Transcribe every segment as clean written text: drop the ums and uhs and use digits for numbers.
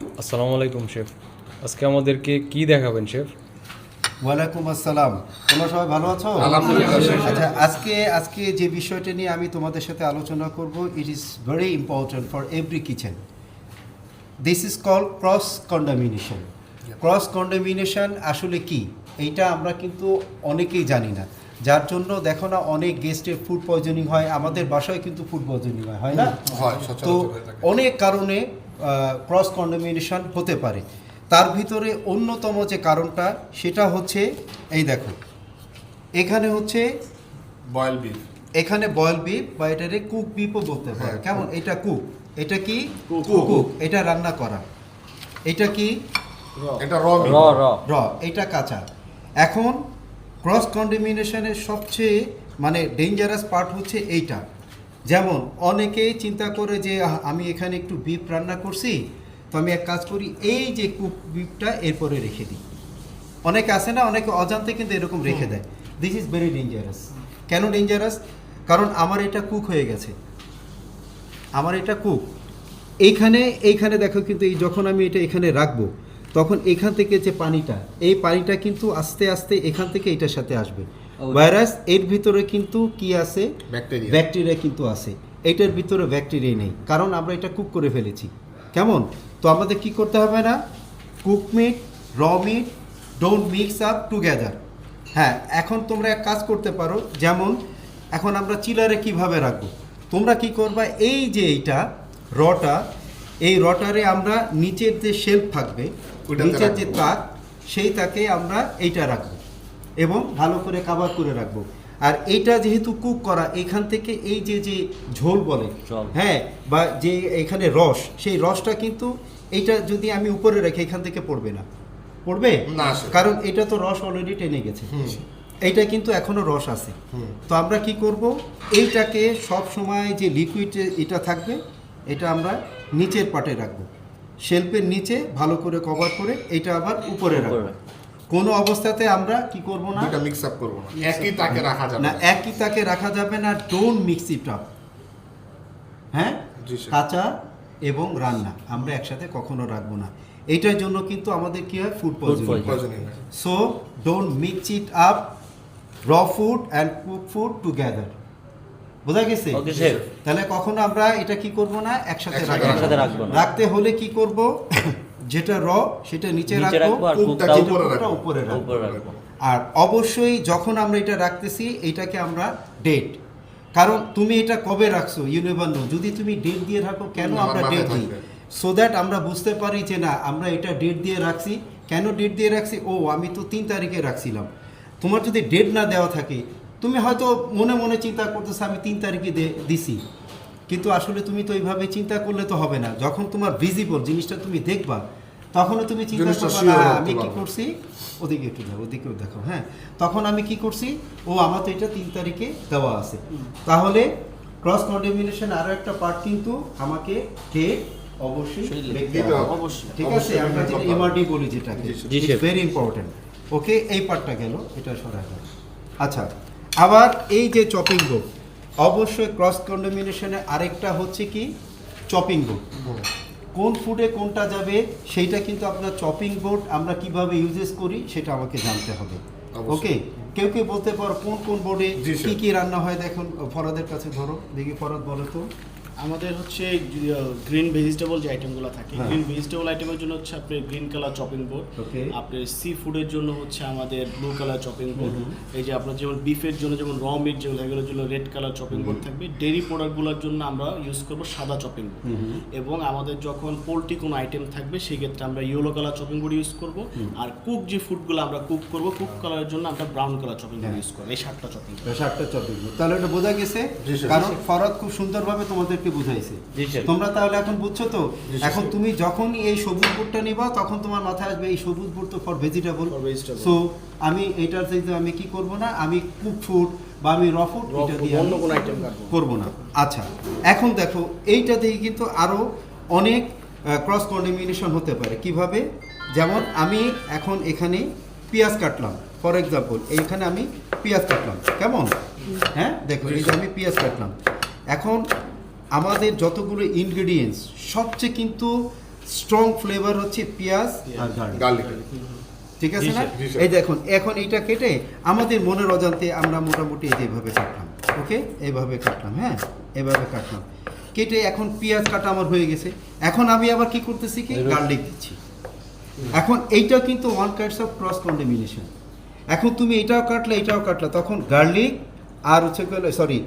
আসসালামু আলাইকুম শেফ। আজকে আমাদেরকে কি দেখাবেন শেফ? ওয়ালাইকুম আসসালাম। তোমরা সবাই ভালো আছো? আলহামদুলিল্লাহ। আচ্ছা, আজকে যে বিষয়টা নিয়ে আমি তোমাদের সাথে আলোচনা করব, it is very important for every kitchen. This is called cross contamination. Cross contamination আসলে কি, এইটা আমরা কিন্তু অনেকেই জানি না, যার জন্য দেখো না অনেক গেস্টের ফুড পয়জনিং হয়। আমাদের বাসায় কিন্তু ফুড পয়জনিং হয় না? হয়, তো সচরাচর হয়ে থাকে। অনেক কারণে ক্রস কন্টামিনেশন হতে পারে। তার ভিতরে অন্যতম যে কারণটা সেটা হচ্ছে, এই দেখো এখানে হচ্ছে বয়েল বিফ। এখানে বয়েল বিফ বা এটারে কুক বিফও বলতে পারে। হ্যাঁ, কেমন? এটা কুক, এটা কি Cook. কুক, এটা রান্না করা, এটা কি এটা র র র র, এটা কাঁচা। এখন ক্রস কন্টামিনেশনের সবচেয়ে ডেঞ্জারাস পার্ট হচ্ছে এইটা। যেমন অনেকেই চিন্তা করে যে আমি এখানে একটু বিফ রান্না করছি, তো আমি এক কাজ করি, এই যে কুক বিফটা এরপরে রেখে দিই। অনেকে আছে না, অনেকে অজান্তে কিন্তু এরকম রেখে দেয়। This is very dangerous. কেন ডেঞ্জারাস? কারণ আমার এটা কুক হয়ে গেছে, আমার এটা কুক। এইখানে দেখো, কিন্তু এই যখন আমি এটা এখানে রাখবো, তখন এখান থেকে যে পানিটা, এই পানিটা কিন্তু আস্তে আস্তে এখান থেকে এটার সাথে আসবে। ভাইরাস এর ভিতরে কিন্তু কি আছে? ব্যাকটেরিয়া। ব্যাকটেরিয়া কিন্তু আছে। এটার ভিতরে ব্যাকটেরিয়া নেই, কারণ আমরা এটা কুক করে ফেলেছি। কেমন? তো আমাদের কি করতে হবে না, cook meat, raw meat don't mix up together. হ্যাঁ, এখন তোমরা এক কাজ করতে পারো, যেমন এখন আমরা চিলারে কিভাবে রাখবো, তোমরা কি করবা, এই যে এইটা রটা, এই রটারে আমরা নিচের যে শেলফ থাকবে, ওইটাতে নিচের যে রাখবো। তাক, সেই তাকে আমরা এইটা রাখবো এবং ভালো করে কাভার করে রাখবো। আর এইটা যেহেতু কুক করা, এখান থেকে এই যে যে ঝোল বলে, জল। হ্যাঁ, বা যে এখানে রস, সেই রসটা কিন্তু এইটা যদি আমি উপরে রাখি, এখান থেকে পড়বে না, পড়বে না, আসে। কারণ এটা তো রস অলরেডি টেনে গেছে। এইটা কিন্তু এখনো রস আছে। তো আমরা কি করব, এইটাকে সব সময় যে লিকুইড এটা থাকবে, এটা আমরা নিচের পাটে রাখবো, শেলফের নিচে ভালো করে কভার করে, এটা আবার উপরে রাখবো। কোনো অবস্থাতে আমরা কি করব না, দুটো মিক্স আপ করব না, একই তাকে রাখা যাবে না না। একই তাকে রাখা যাবে না। Don't mix it up. হ্যাঁ, জি স্যার। কাঁচা এবং রান্না আমরা একসাথে কখনো রাখবো না। এইটার জন্য কিন্তু আমাদের কি হয়, ফুড পয়জনিং। Poisoning হয়। So don't mix it up, raw food and cook food together. বোঝা গেছে? Okay chef. তাহলে কখনো আমরা এটা কি করব না, একসাথে একসাথে রাখবো না। রাখতে হলে কি করব, যেটা র সেটা নিচে নিচে রাখবো, রাখবো আর কুকটা কুকটা উপরে কুকটা রাখবো। উপরে রাখবো। উপরে রাখবো। আর অবশ্যই যখন আমরা এটা রাখতেছি, এটাকে আমরা ডেট, কারণ তুমি এটা কবে রাখছো ইউ নেভার নো। যদি তুমি ডেট দিয়ে রাখো, কেন আমার আমরা মাথায় ডেট দিই? থাকবে। সো দ্যাট আমরা বুঝতে পারি যে না, আমরা এটা ডেট দিয়ে রাখছি। কেন ডেট দিয়ে রাখছি? ও, আমি তো 3 তারিখে রাখছিলাম। তোমার যদি ডেট না দেওয়া থাকে, তুমি হয়তো মনে মনে চিন্তা করতেছো আমি 3 তারিখে দিছি, কিন্তু আসলে তুমি তো এইভাবে চিন্তা করলে তো হবে না। যখন তোমার ভিজিবল জিনিসটা তুমি দেখবা, তখনও তুমি চিন্তা জিনিসটা করবা sure না হতে আমি কি পারবে। করছি, ওদিকে একটু যাও, ওদিকেও দেখো। হ্যাঁ, তখন আমি কি করছি, ও আমার তো এটা 3 তারিখে দেওয়া আছে। তাহলে ক্রস কন্টামিনেশন আরো একটা পার্ট, কিন্তু আমাকে ডেট অবশ্যই লিখতে দিতে হবে। হবে। অবশ্যই, ঠিক আছে? অবশ্যই আমরা লিখতে যেটা হবে। এমআরডি বলি, যেটাকে জি, শেফ। Very important. ওকে, এই পার্টটা গেল, এটা সরা গেল। আচ্ছা, আবার এই যে চপিং বোর্ড, অবশ্যই ক্রস কন্টামিনেশনের আরেকটা হচ্ছে কি, চপিং বোর্ড। কোন ফুডে কোনটা যাবে সেইটা কিন্তু আপনার চপিং বোর্ড আমরা কিভাবে ইউজেস করি সেটা আমাকে জানতে হবে। অবশ্যই। ওকে, কেউ কেউ বলতে পারো কোন কোন বোর্ডে জি, কি স্যার। কি রান্না হয়। দেখুন, ফরাদের কাছে ধরো, দেখি ফরাদ বলো তো। আমাদের হচ্ছে গ্রিন ভেজিটেবল যে আইটেমগুলো থাকে, হ্যাঁ। গ্রিন ভেজিটেবল আইটেমের জন্য হচ্ছে আপনার green colour chopping board. Okay. আপনার সি ফুডের জন্য হচ্ছে আমাদের ব্লু কালার চপিং বোর্ড। এই যে আপনার যেমন বিফের জন্য যেমন র মিট যেগুলো, এগুলোর জন্য রেড কালার চপিং বোর্ড থাকবে। ডেইরি প্রোডাক্টগুলোর জন্য আমরা ইউজ করব সাদা চপিং বোর্ড। এবং আমাদের যখন পোলট্রি কোনো আইটেম থাকবে, সেই ক্ষেত্রে আমরা yellow colour chopping board use করব। আর কুক যে ফুডগুলো আমরা কুক করব, কুক কালারের জন্য আমরা brown colour chopping board use করব। এই 7টা চপিং বোর্ড। 7টা চপিং বোর্ড, তাহলে এটা বোঝা গেছে? জি, স্যার। কারণ ফরাদ খুব সুন্দরভাবে তোমাদেরকে বুঝাইছে। জি, স্যার। তোমরা তাহলে এখন বুঝছো তো? জি, স্যার। এখন তুমি যখনই এই সবুজ বোর্ডটা নিবা, তখন তোমার মাথায় আসবে এই সবুজ বোর্ড তো for vegetable. For vegetable. So আমি এটার চাইতে আমি কি করব না, আমি কুক ফুড বা আমি র ফুড Raw এটা food, দিয়ে অন্য আমি কোনো item কাটবো না। করব না। আচ্ছা, এখন দেখো এইটা দিয়ে কিন্তু আরো অনেক ক্রস কন্টামিনেশন হতে পারে। কিভাবে? যেমন আমি এখন এখানে পেঁয়াজ কাটলাম, ফর এক্সাম্পল এইখানে আমি পেঁয়াজ কাটলাম, কেমন? হ্যাঁ, দেখো এই যে আমি পেঁয়াজ কাটলাম। এখন আমাদের যতগুলো ইনগ্রেডিয়েন্টস, সবচেয়ে কিন্তু স্ট্রং ফ্লেভার হচ্ছে পেঁয়াজ আর গার্লিক। গার্লিক। ঠিক আছে না? জি, স্যার। এই দেখুন এখন এইটা কেটে আমাদের মনের অজান্তে আমরা মোটামুটি এই যে এইভাবে কাটলাম, ওকে, এইভাবে কাটলাম, হ্যাঁ, এইভাবে কাটলাম, কেটে এখন পেঁয়াজ কাটা আমার হয়ে গেছে। এখন আমি আবার কি করতেছি, কি গার্লিক দিচ্ছি। এখন এইটা কিন্তু one kinds of cross contamination. এখন তুমি এটাও কাটলে তখন গার্লিক আর হচ্ছে সরি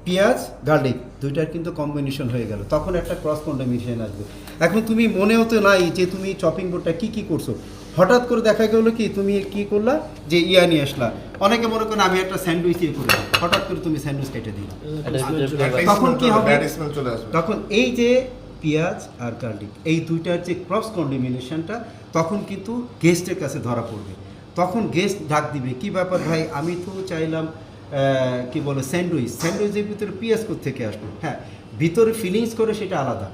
পেঁয়াজ গার্লিক দুইটার কিন্তু কম্বিনেশন হয়ে গেল, তখন একটা ক্রস কন্টামিনেশন আসবে। এখন তুমি মনেও তো নাই যে তুমি চপিং বোর্ডটা কি করছো, হঠাৎ করে দেখা গেল কি তুমি কি করলা যে ইয়া নিয়ে আসলা। অনেকে মনে করেন আমি একটা স্যান্ডউইচ ইয়ে করে দিই, হঠাৎ করে তুমি স্যান্ডউইচ কেটে দিলা, তখন কি হবে? ব্যাড স্মেল চলে আসবে। তখন এই যে পেঁয়াজ আর গার্লিক এই দুইটার যে ক্রস কন্টামিনেশনটা তখন কিন্তু গেস্টের কাছে ধরা পড়বে। তখন গেস্ট ডাক দিবে, কি ব্যাপার ভাই, আমি তো চাইলাম কি বলে স্যান্ডউইচের ভিতরে পেঁয়াজ থেকে আসলো, হ্যাঁ, ভিতরে ফিলিংস করে সেটা আলাদা।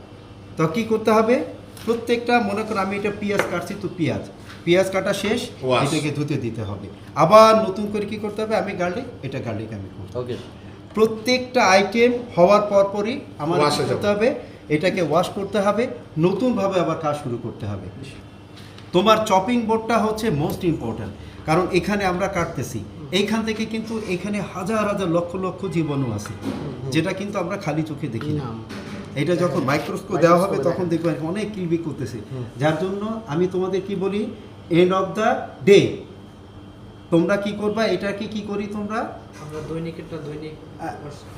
তো কি করতে হবে, প্রত্যেকটা মনে করো আমি এটা পেঁয়াজ কাটছি, তো পেঁয়াজ কাটা শেষ, Wash. এটাকে ধুতে দিতে হবে। আবার নতুন করে কি করতে হবে, আমি গার্লিক আমি করব। ওকে প্রত্যেকটা আইটেম হওয়ার পরই আমার Wash কি এ করতে যাবে। হবে, এটাকে ওয়াশ করতে হবে, নতুনভাবে আবার কাজ শুরু করতে হবে। তোমার চপিং বোর্ডটা হচ্ছে মোস্ট ইম্পর্ট্যান্ট, কারণ এখানে আমরা কাটতেছি, এইখান থেকে কিন্তু এখানে হাজার হাজার লক্ষ লক্ষ জীবাণু আছে, যেটা কিন্তু আমরা খালি চোখে দেখি না। এটা যখন মাইক্রোস্কোপ দেওয়া হবে তখন দেখবে অনেক কিলবিক করতেছে। যার জন্য আমি তোমাদের কি বলি, এন্ড অফ দ্য ডে তোমরা কি করবা, এটাকে কি করি তোমরা, আমরা দৈনিক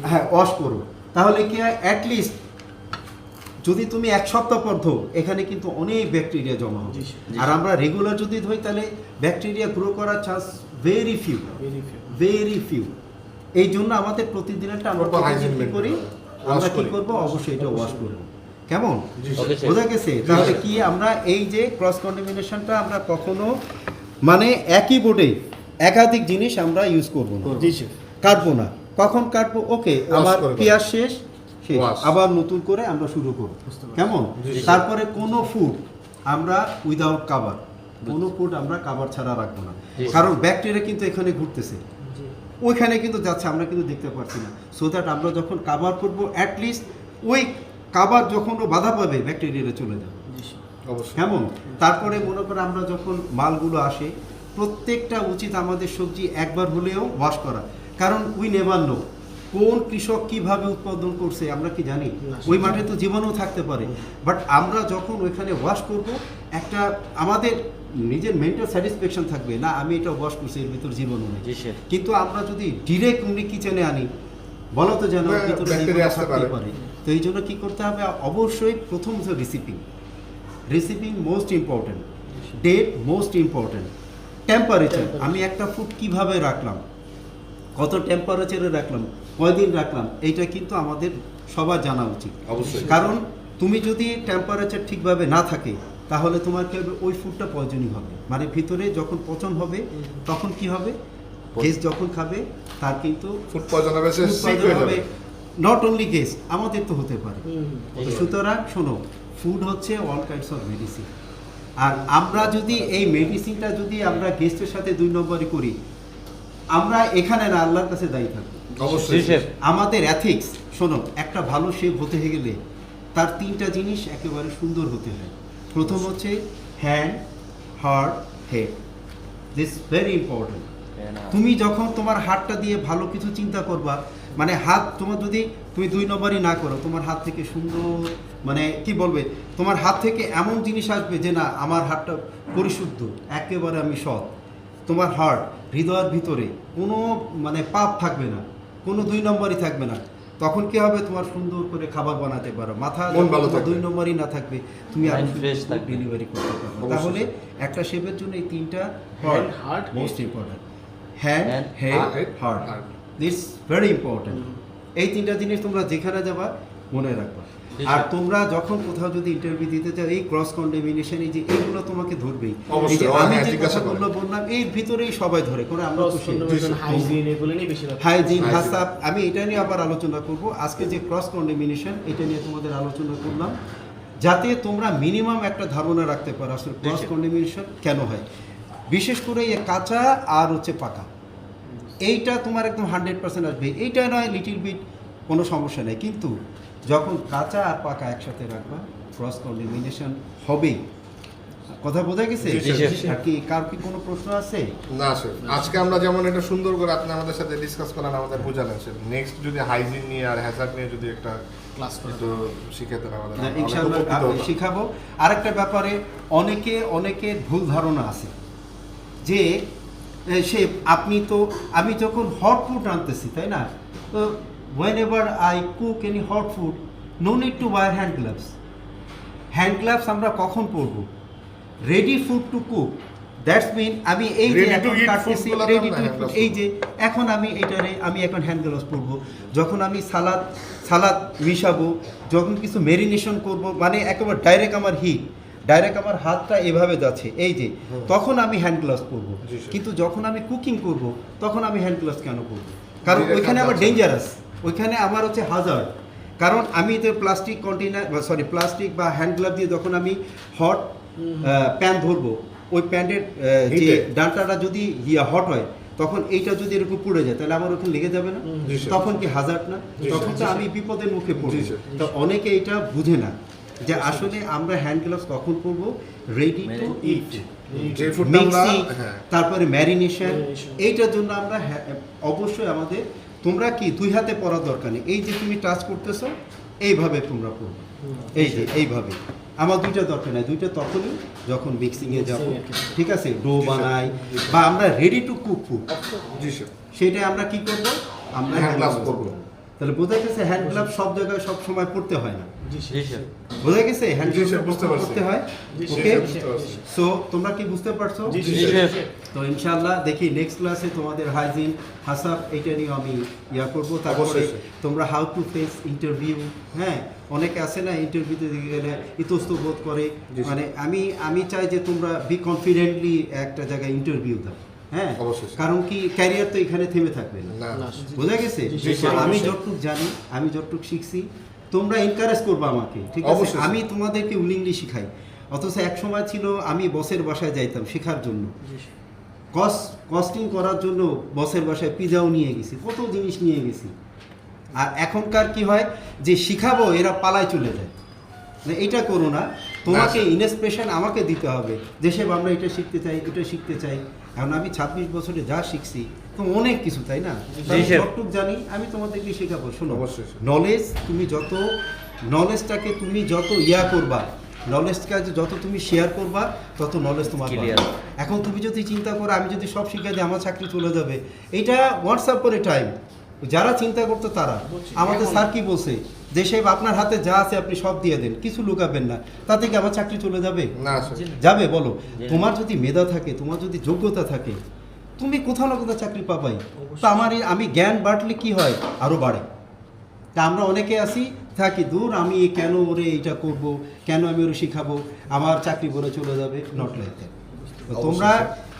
হ্যাঁ, ওয়াশ করো। তাহলে কি হয়, অ্যাটলিস্ট যদি তুমি এক সপ্তাহ পর ধো, এখানে কিন্তু অনেক ব্যাকটেরিয়া জমা হবে। আর আমরা রেগুলার যদি ধুই তাহলে ব্যাকটেরিয়া গ্রো করার চান্স ভেরি ফিউ। এই জন্য আমাদের প্রতিদিনটা আমরা Proper hygiene কি maintain করি, করা। আমরা Wash কি করি। করবো, অবশ্যই এটা ওয়াশ করবো। কেমন ওকে স্যার বোঝা গেছে? তাহলে কি আমরা এই যে ক্রস কন্টামিনেশনটা আমরা কখনো মানে একই বোর্ডে একাধিক জিনিস আমরা ইউজ করবো না, কাটবো না। কখন কাটবো, ওকে আমার করে পেঁয়াজ শেষ, Wash. আবার নতুন করে আমরা শুরু করব, কেমন? তারপরে কোনো ফুড আমরা উইদাউট কাভার, কোনো ফুড আমরা কাভার ছাড়া রাখবো না, কারণ ব্যাকটেরিয়া কিন্তু এখানে ঘুরতেছে, ওইখানে কিন্তু যাচ্ছে, আমরা কিন্তু দেখতে পাচ্ছি না। সো দ্যাট আমরা যখন কাভার করবো, অ্যাটলিস্ট ওই কাভার যখন ও বাধা পাবে ব্যাকটেরিয়াটা চলে যাবে, অবশ্যই। কেমন? তারপরে মনে করো আমরা যখন মালগুলো আসে, প্রত্যেকটা উচিত আমাদের সবজি একবার হলেও ওয়াশ করা, কারণ উই নেভার নো কোন কৃষক কিভাবে উৎপাদন করছে, আমরা কি জানি? ওই মাঠে তো জীবাণু থাকতে পারে, বাট আমরা যখন ওইখানে ওয়াশ করব, একটা আমাদের নিজের মেন্টাল স্যাটিসফ্যাকশন থাকবে, না আমি এটা ওয়াশ করছি, এর ভিতর জীবাণু নেই। জি স্যার কিন্তু আমরা যদি ডিরেক্ট উনি কিচেনে আনি, বলো তো যেন হ্যাঁ, ভিতরে bacteria জীবাণু আসতে থাকতেই পারে। পারে। তো এই জন্য কি করতে হবে, অবশ্যই প্রথম হচ্ছে receiving most important, date most important, temperature, আমি একটা ফুড কিভাবে রাখলাম, কত টেম্পারেচারে রাখলাম, কয়দিন রাখলাম, এইটা কিন্তু আমাদের সবার জানা উচিত। অবশ্যই। কারণ তুমি যদি টেম্পারেচার ঠিকভাবে না থাকে, তাহলে তোমার কি হবে, ওই ফুডটা পয়জনিং হবে, মানে ভিতরে যখন পচন হবে তখন কি হবে, গেস্ট যখন খাবে তার কিন্তু ফুড পয়জন হবে, সে food sick poison হয়ে হবে। যাবে। নট অনলি গেস্ট, আমাদের তো হতে পারে। তো সুতরাং শোনো, ফুড হচ্ছে অল কাইন্ডস অফ মেডিসিন, আর আমরা যদি এই মেডিসিনটা যদি আমরা গেস্টের সাথে 2 নম্বরই করি, আমরা এখানে না, আল্লাহর কাছে দায়ী থাকবো। অবশ্যই। জি স্যার আমাদের অ্যাথিক্স, শোনো, একটা ভালো শেফ হতে গেলে তার 3টা জিনিস একেবারে সুন্দর হতে হয়। প্রথম হচ্ছে hand, heart, head, this very important. তুমি যখন তোমার হাতটা দিয়ে ভালো কিছু চিন্তা করবা, মানে হাত তোমার যদি তুমি 2 নম্বরই না করো, তোমার হাত থেকে সুন্দর, মানে কি বলবে, তোমার হাত থেকে এমন জিনিস আসবে যে না আমার হাতটা পরিশুদ্ধ, একেবারে আমি সৎ। তোমার হার্ট, হৃদয়ের ভিতরে কোনো মানে পাপ থাকবে না, কোনো 2 নম্বরই থাকবে না। তখন কি হবে, তোমার সুন্দর করে খাবার বানাতে পারো, মাথা মন ভালো থাকবে। 2 নম্বরই না থাকবে, তুমি আরো Mind fresh থাকবে। ডেলিভারি করতে পারো। অবশ্যই। তাহলে একটা শেফের জন্য এই 3টা Hand, heart, most important, hand, Hand, head, head, heart, heart. This very important. এই 3টা জিনিস তোমরা যেখানে যাবা মনে রাখবা। জি, আর স্যার। তোমরা যখন কোথাও যদি ইন্টারভিউ দিতে চাও, এই ক্রস কন্টামিনেশন, এই যে এইগুলো তোমাকে ধরবেই। অবশ্যই, এই যে ওরা আমি হ্যাঁ যে জিজ্ঞাসা করে। কথাগুলো বললাম, এর ভিতরেই সবাই ধরে করে, আমরা তো হাইজিন এগুলো নিয়ে বেশি হাইজিন, Hygiene। হাসাব, আমি এটা নিয়ে আবার আলোচনা করব। আজকে যে ক্রস কন্টামিনেশন, এটা নিয়ে তোমাদের আলোচনা করলাম, যাতে তোমরা মিনিমাম একটা ধারণা রাখতে পারো আসলে ক্রস কন্টামিনেশন কেন হয়। বিশেষ করে এই কাঁচা আর হচ্ছে পাকা, এইটা তোমার একদম 100% আসবে, এইটা নয় লিটিল বিট কোনো সমস্যা নেই, কিন্তু যখন কাঁচা আর পাকা একসাথে রাখবা ক্রস কন্টামিনেশন হবেই। কথা বোঝা গেছে? জি, স্যার। আর কি কার কি কোনো প্রশ্ন আছে? না স্যার, আজকে আমরা যেমন এটা সুন্দর করে আপনি আমাদের সাথে ডিসকাস করেন, আমাদের বোঝালেন স্যার, নেক্সট যদি হাইজিন নিয়ে আর হ্যাজার্ড নিয়ে যদি একটা ক্লাস করে একটু শিখাতেন আমাদের, না, আমরা ইনশাআল্লাহ উপকৃত আমি হতাম। শিখাবো। আরেকটা ব্যাপারে অনেকের ভুল ধারণা আছে যে সে আমি যখন হট ফুড রাঁধতেছি, তাই না, তো whenever I cook any hot food no need to wear hand gloves. Hand gloves আমরা কখন পরবো? Ready food to cook, that's mean আমি এই যে Ready to এখন eat কাটতেছি, food গুলোতে রেডি আমরা টু hand ইট, gloves এই যে এখন আমি এখন হ্যান্ড গ্লাভস পরবো। যখন আমি সালাদ মিশাবো, যখন কিছু মেরিনেশন করব, মানে একেবারে ডাইরেক্ট আমার হাতটা এভাবে যাচ্ছে, এই যে তখন আমি হ্যান্ড গ্লাভস পরবো। জি, স্যার। কিন্তু যখন আমি কুকিং করব তখন আমি হ্যান্ড গ্লাভস কেন পরবো? কারণ Direct ওইখানে হাত আমার যাচ্ছে। ডেঞ্জারাস, ওইখানে আমার হচ্ছে হাজার্ড। কারণ আমি তো প্লাস্টিক প্লাস্টিক বা হ্যান্ড গ্লাভ দিয়ে যখন আমি হট প্যান ধরবো, ওই প্যান্টের যে Heat-এ। ডান্টাটা যদি হট হয়, তখন এইটা যদি এরকম পুড়ে যায় তাহলে আমার ওখানে লেগে যাবে না? জি, স্যার। তখন কি হাজার্ড না? জি, তখন তো স্যার। আমি বিপদের মুখে পড়ি। জি, স্যার। তো অনেকে এটা বুঝে না যে আসলে আমরা হ্যান্ড গ্লাভস কখন পরবো? রেডি টু ইট, যে ফুডটা আমরা মিক্সিং, হ্যাঁ তারপরে ম্যারিনেশন, Marination। এইটার জন্য আমরা অবশ্যই আমাদের, তোমরা কি দুই হাতে পড়ার দরকার নেই, এই যে তুমি টাচ করতেছো এইভাবে তোমরা করবে, এই যে এইভাবে। আমার দুইটা দরকার নেই, দুইটা তখনই যখন মিক্সিংয়ে যাব, Mixing এর ক্ষেত্রে। ঠিক আছে, ডো জি, স্যার। বানাই বা আমরা ready to cook food, G sir, সেটা আমরা কি করব? আমরা Hand হ্যান্ড গ্লাভস gloves করবো। পরবো। তাহলে বোঝা গেছে হ্যান্ড গ্লাভ সব জায়গায় সব সময় পড়তে হয় না। জি স্যার। বোঝা গেছে হ্যান্ড জি, গ্লাভ স্যার, বুঝতে পারছি। করতে হয়। জি, ওকে, স্যার, বুঝতে পারছি। সো তোমরা কি বুঝতে পারছো? জি, জি, স্যার। তো ইনশাআল্লাহ দেখি নেক্সট ক্লাসে তোমাদের হাইজিন, হাসাব, এইটা নিয়ে আমি করবো। তারপরে অবশ্যই, স্যার। তোমরা হাউ টু ফেস ইন্টারভিউ, হ্যাঁ, অনেকে আছে না ইন্টারভিউতে দিকে গেলে ইতস্ত বোধ করে, জি, স্যার। মানে আমি চাই যে তোমরা বি কনফিডেন্টলি একটা জায়গায় ইন্টারভিউ দাও, হ্যাঁ, অবশ্যই, স্যার। কারণ কি ক্যারিয়ার তো এখানে থেমে থাকবে না। না না, বোঝা গেছে? জি, স্যার, আমি অবশ্যই। যতটুকু জানি, আমি যতটুকু শিখছি, তোমরা এনকারেজ করবে আমাকে, ঠিক আছে? অবশ্যই, স্যার। আমি তোমাদেরকে উইলিংলি শিখাই। অথচ এক সময় ছিল আমি বসের বাসায় যাইতাম শেখার জন্য, কস্টিং করার জন্য বসের বাসায় পিজাও নিয়ে গেছি, কত জিনিস নিয়ে গেছি। আর এখনকার কি হয় যে শিখাবো, এরা পালায় চলে যায়। না, এটা করো না, তোমাকে স্যার। ইন্সপিরেশন আমাকে দিতে হবে, যেসব আমরা এটা শিখতে চাই, এটা শিখতে চাই। কারণ আমি 26 বছরে যা শিখছি তো অনেক কিছু, তাই না? আমি স্যার। যতটুকু জানি আমি তোমাদেরকে শেখাবো। শোনো, অবশ্যই, স্যার। নলেজ, তুমি নলেজটাকে তুমি যত করবা, নলেজকে যত তুমি শেয়ার করবা, তত নলেজ তোমার Clear। বাড়বে। এখন তুমি যদি চিন্তা করো আমি যদি সব শিখে দিই আমার চাকরি চলে যাবে, এটা হোয়াটসঅ্যাপ করে টাইম। যারা চিন্তা করতো তারা, আমাদের এখন- স্যার কি বলছে, যে সে আপনার হাতে যা আছে আপনি সব দিয়ে দেন, কিছু লুকাবেন না, তাতে কি আমার চাকরি চলে যাবে? না স্যার, যাবে? বলো। তোমার যদি মেধা থাকে, তোমার যদি যোগ্যতা থাকে, তুমি কোথাও না কোথাও চাকরি পাবাই। তো আমি জ্ঞান বাড়লে কি হয়? আরও বাড়ে। তা আমরা অনেকে আসি থাকি, দূর আমি কেন ওরে এইটা করব, কেন আমি ওরে শিখাবো, আমার চাকরি করে চলে যাবে, নট লাইক দ্যাট। তোমরা,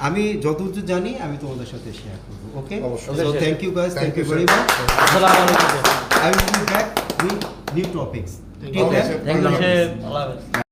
আমি যতদূর জানি আমি তোমাদের সাথে শেয়ার করবো। ওকে, অবশ্যই। So thank you guys, thank you very sir. Much. আসসালামু আলাইকুম। I will be back with new topics. Thank Till you. then, Okay, sir. Thank you Allah sir. Hafiz. আল্লাহ হাফেজ।